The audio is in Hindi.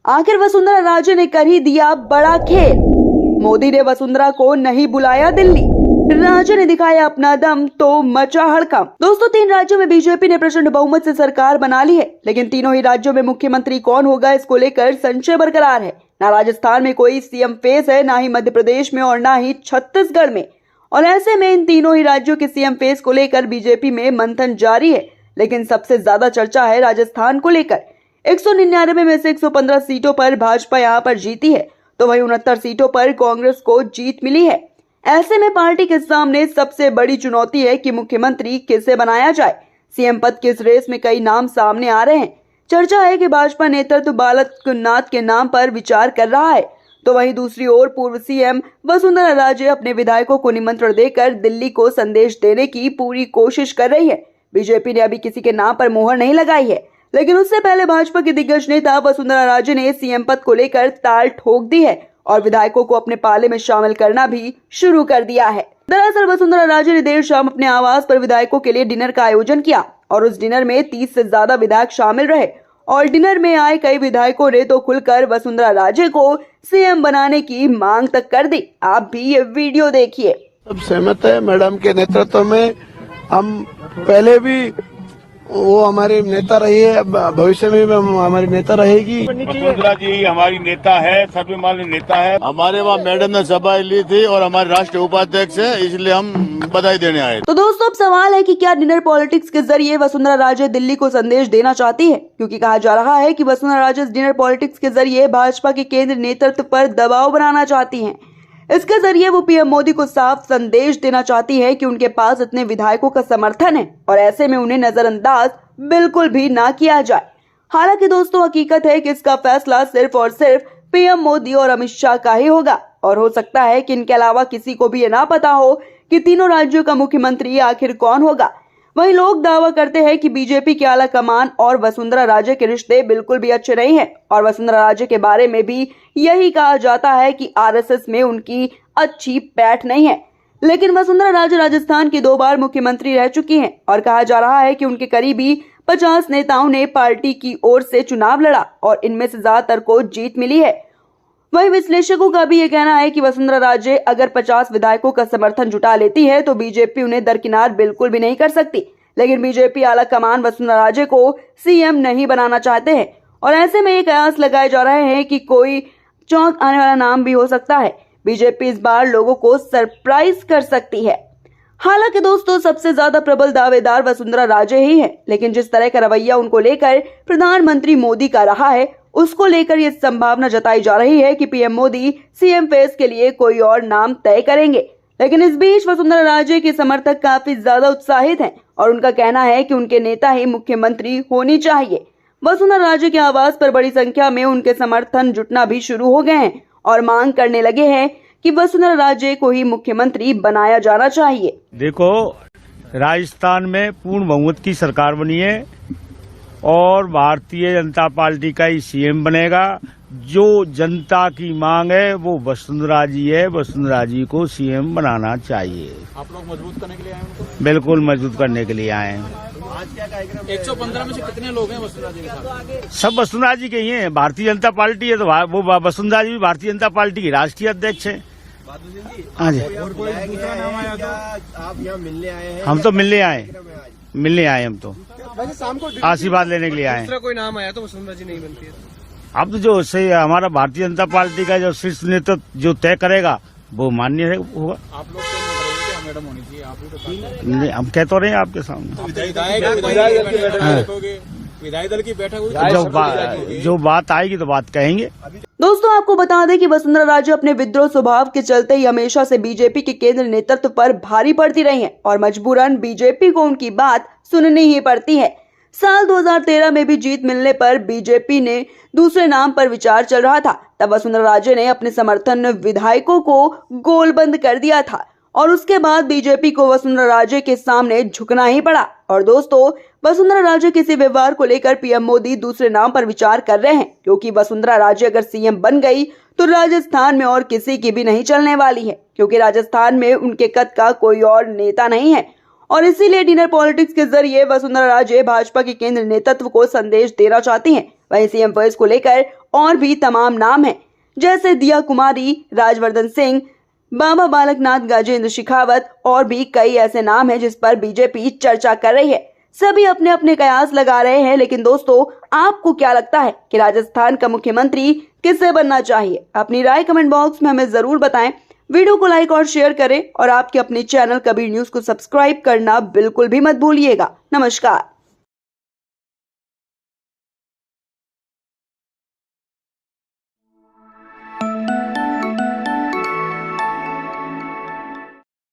आखिर वसुंधरा राजे ने कर ही दिया बड़ा खेल। मोदी ने वसुंधरा को नहीं बुलाया दिल्ली, राजे ने दिखाया अपना दम तो मचा हड़कंप। दोस्तों, 3 राज्यों में बीजेपी ने प्रचंड बहुमत से सरकार बना ली है, लेकिन तीनों ही राज्यों में मुख्यमंत्री कौन होगा इसको लेकर संशय बरकरार है। ना राजस्थान में कोई सीएम फेस है, ना ही मध्य प्रदेश में और ना ही छत्तीसगढ़ में। और ऐसे में इन तीनों ही राज्यों के सीएम फेस को लेकर बीजेपी में मंथन जारी है। लेकिन सबसे ज्यादा चर्चा है राजस्थान को लेकर। 199 में से 115 सीटों पर भाजपा यहां पर जीती है, तो वहीं 69 सीटों पर कांग्रेस को जीत मिली है। ऐसे में पार्टी के सामने सबसे बड़ी चुनौती है कि मुख्यमंत्री किसे बनाया जाए। सीएम पद के इस रेस में कई नाम सामने आ रहे हैं। चर्चा है कि भाजपा नेतृत्व बालकनाथ के नाम पर विचार कर रहा है, तो वहीं दूसरी ओर पूर्व सीएम वसुंधरा राजे अपने विधायकों को निमंत्रण देकर दिल्ली को संदेश देने की पूरी कोशिश कर रही है। बीजेपी ने अभी किसी के नाम पर मोहर नहीं लगाई है, लेकिन उससे पहले भाजपा के दिग्गज नेता वसुंधरा राजे ने सीएम पद को लेकर ताल ठोक दी है और विधायकों को अपने पाले में शामिल करना भी शुरू कर दिया है। दरअसल वसुंधरा राजे ने देर शाम अपने आवास पर विधायकों के लिए डिनर का आयोजन किया और उस डिनर में 30 से ज्यादा विधायक शामिल रहे और डिनर में आए कई विधायकों ने तो खुलकर वसुंधरा राजे को सीएम बनाने की मांग तक कर दी। आप भी ये वीडियो देखिए। सब सहमत है मैडम के नेतृत्व में। हम पहले भी वो हमारे नेता रही है, भविष्य में भी हमारी नेता रहेगी। वसुंधरा जी हमारी नेता है, सर्वमान्य नेता है। हमारे वहाँ मैडम ने सभा ली थी और हमारे राष्ट्रीय उपाध्यक्ष है, इसलिए हम बधाई देने आए। तो दोस्तों, अब सवाल है कि क्या डिनर पॉलिटिक्स के जरिए वसुंधरा राजे दिल्ली को संदेश देना चाहती है, क्योंकि कहा जा रहा है कि वसुंधरा राजे डिनर पॉलिटिक्स के जरिए भाजपा के केंद्रीय नेतृत्व पर दबाव बनाना चाहती है। इसके जरिए वो पीएम मोदी को साफ संदेश देना चाहती है कि उनके पास इतने विधायकों का समर्थन है और ऐसे में उन्हें नजरअंदाज बिल्कुल भी ना किया जाए। हालांकि दोस्तों, हकीकत है कि इसका फैसला सिर्फ और सिर्फ पीएम मोदी और अमित शाह का ही होगा और हो सकता है कि इनके अलावा किसी को भी ये ना पता हो कि तीनों राज्यों का मुख्यमंत्री आखिर कौन होगा। वहीं लोग दावा करते हैं कि बीजेपी के आला कमान और वसुंधरा राजे के रिश्ते बिल्कुल भी अच्छे नहीं हैं और वसुंधरा राजे के बारे में भी यही कहा जाता है कि आरएसएस में उनकी अच्छी पैठ नहीं है। लेकिन वसुंधरा राजे राजस्थान की 2 बार मुख्यमंत्री रह चुकी हैं और कहा जा रहा है कि उनके करीबी 50 नेताओं ने पार्टी की ओर से चुनाव लड़ा और इनमें से ज्यादातर को जीत मिली है। वहीं विश्लेषकों का भी ये कहना है कि वसुंधरा राजे अगर 50 विधायकों का समर्थन जुटा लेती है तो बीजेपी उन्हें दरकिनार बिल्कुल भी नहीं कर सकती। लेकिन बीजेपी आला कमान वसुंधरा राजे को सीएम नहीं बनाना चाहते हैं और ऐसे में ये कयास लगाए जा रहे हैं कि कोई चौंक आने वाला नाम भी हो सकता है। बीजेपी इस बार लोगों को सरप्राइज कर सकती है। हालांकि दोस्तों, सबसे ज्यादा प्रबल दावेदार वसुंधरा राजे ही है, लेकिन जिस तरह का रवैया उनको लेकर प्रधानमंत्री मोदी का रहा है, उसको लेकर ये संभावना जताई जा रही है कि पीएम मोदी सीएम फेस के लिए कोई और नाम तय करेंगे। लेकिन इस बीच वसुंधरा राजे के समर्थक काफी ज्यादा उत्साहित हैं और उनका कहना है कि उनके नेता ही मुख्यमंत्री होनी चाहिए। वसुंधरा राजे के आवास पर बड़ी संख्या में उनके समर्थन जुटना भी शुरू हो गए हैं और मांग करने लगे हैं कि वसुंधरा राजे को ही मुख्यमंत्री बनाया जाना चाहिए। देखो, राजस्थान में पूर्ण बहुमत की सरकार बनी है और भारतीय जनता पार्टी का ही सीएम बनेगा। जो जनता की मांग है वो वसुंधरा जी है, वसुंधरा जी को सीएम बनाना चाहिए। आप लोग मजबूत करने के लिए आए हैं? बिल्कुल मजबूत करने के लिए आए हैं। आज क्या कार्यक्रम? 115 में से कितने लोग हैं वसुंधरा जी के साथ? सब वसुंधरा जी के ही हैं। भारतीय जनता पार्टी है तो वो वसुंधरा जी भी भारतीय जनता पार्टी की राष्ट्रीय अध्यक्ष है। हाँ जी, और कोई दूसरा नाम आया तो आप यहाँ मिलने आए हैं? हम तो मिलने आए हम तो वैसे शाम को आशीर्वाद लेने के लिए आए। दूसरा कोई नाम आया तो वसुंधरा जी नहीं बनती है। अब तो जो सही हमारा भारतीय जनता पार्टी का जो शीर्ष नेतृत्व जो तय करेगा वो मान्य होगा। आप लोग क्या मैडम होनी चाहिए? आप ही तो नहीं, हम कह तो रहे हैं आपके सामने। विधायक दल की बैठक हुई, जो बात आएगी तो बात कहेंगे। दोस्तों, आपको बता दें कि वसुंधरा राजे अपने विद्रोह स्वभाव के चलते ही हमेशा से बीजेपी के केंद्रीय नेतृत्व पर भारी पड़ती रही हैं और मजबूरन बीजेपी को उनकी बात सुननी ही पड़ती है। साल 2013 में भी जीत मिलने पर बीजेपी ने दूसरे नाम पर विचार चल रहा था। तब वसुंधरा राजे ने अपने समर्थन विधायकों को गोलबंद कर दिया था और उसके बाद बीजेपी को वसुंधरा राजे के सामने झुकना ही पड़ा। और दोस्तों, वसुंधरा राजे किसी व्यवहार को लेकर पीएम मोदी दूसरे नाम पर विचार कर रहे हैं, क्योंकि वसुंधरा राजे अगर सीएम बन गई तो राजस्थान में और किसी की भी नहीं चलने वाली है, क्योंकि राजस्थान में उनके कद का कोई और नेता नहीं है। और इसीलिए डिनर पॉलिटिक्स के जरिए वसुंधरा राजे भाजपा के केंद्रीय नेतृत्व को संदेश देना चाहती हैं। वहीं सीएम फेस को लेकर और भी तमाम नाम हैं, जैसे दिया कुमारी, राजवर्धन सिंह, बाबा बालकनाथ, गजेंद्र शेखावत और भी कई ऐसे नाम हैं जिस पर बीजेपी चर्चा कर रही है। सभी अपने अपने कयास लगा रहे हैं, लेकिन दोस्तों आपको क्या लगता है कि राजस्थान का मुख्यमंत्री किसे बनना चाहिए? अपनी राय कमेंट बॉक्स में हमें जरूर बताएं। वीडियो को लाइक और शेयर करें और आपके अपने चैनल कबीर न्यूज को सब्सक्राइब करना बिल्कुल भी मत भूलिएगा। नमस्कार।